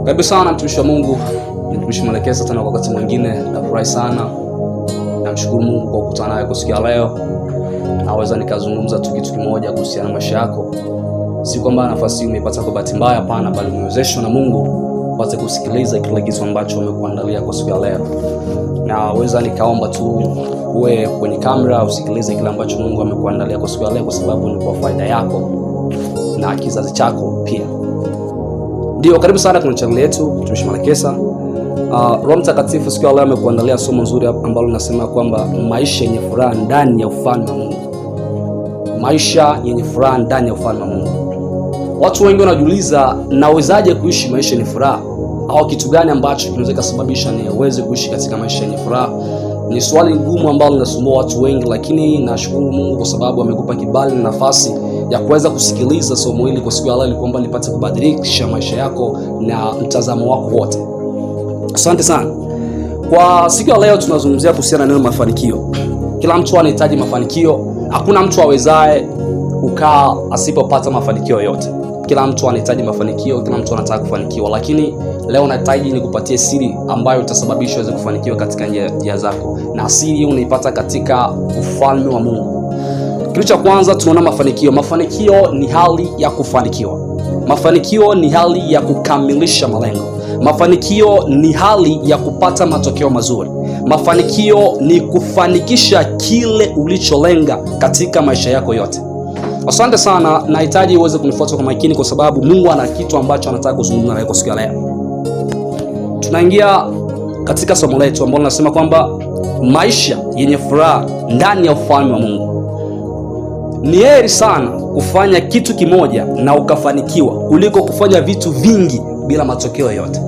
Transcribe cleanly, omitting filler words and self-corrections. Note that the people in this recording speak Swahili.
Karibu sana mtumishi wa Mungu, mtumishi Mwelekeza tena kwa wakati mwingine. Nafurahi sana. Namshukuru Mungu kwa kukutana naye kwa siku ya leo. Naweza nikazungumza tu kitu kimoja kuhusiana na maisha yako. Si kwamba nafasi hii umeipata kwa bahati mbaya, hapana, bali umewezeshwa na Mungu upate kusikiliza kile kitu ambacho amekuandalia kwa siku ya leo. Naweza nikaomba tu uwe kwenye kamera usikilize kile ambacho Mungu amekuandalia kwa siku ya leo, kwa sababu ni kwa faida yako na kizazi chako pia. Ndio, karibu sana kwenye channel yetu mtumishi Mwelekeza. Roho Mtakatifu siku ya leo amekuandalia somo nzuri ambalo linasema kwamba maisha yenye furaha ndani ya ufalme wa Mungu. Maisha yenye furaha ndani ya ufalme wa Mungu. Watu wengi wanajiuliza, nawezaje kuishi maisha yenye furaha? Au kitu gani ambacho kinaweza kusababisha niweze kuishi katika maisha yenye furaha? Ni swali gumu ambalo linasumbua watu wengi, lakini nashukuru Mungu kwa sababu amekupa kibali na nafasi ya kuweza kusikiliza somo hili kwa siku ya leo, ili kwamba lipate kubadilisha maisha yako na mtazamo wako wote. Asante sana. Kwa siku ya leo tunazungumzia kuhusiana na neno mafanikio. Kila mtu anahitaji mafanikio. Hakuna mtu awezaye kukaa asipopata mafanikio yote. Kila mtu anahitaji mafanikio, kila mtu anataka kufanikiwa, lakini leo nahitaji nikupatie siri ambayo itasababisha uweze kufanikiwa katika njia zako. Na siri hii unaipata katika ufalme wa Mungu. Kitu cha kwanza tunaona mafanikio. Mafanikio ni hali ya kufanikiwa. Mafanikio ni hali ya kukamilisha malengo. Mafanikio ni hali ya kupata matokeo mazuri. Mafanikio ni kufanikisha kile ulicholenga katika maisha yako yote. Asante sana, nahitaji uweze kunifuata kwa makini kwa sababu Mungu ana kitu ambacho anataka kuzungumza nawe kwa siku ya leo. Tunaingia katika somo letu ambalo linasema kwamba maisha yenye furaha ndani ya ufalme wa Mungu. Ni heri sana kufanya kitu kimoja na ukafanikiwa kuliko kufanya vitu vingi bila matokeo yote.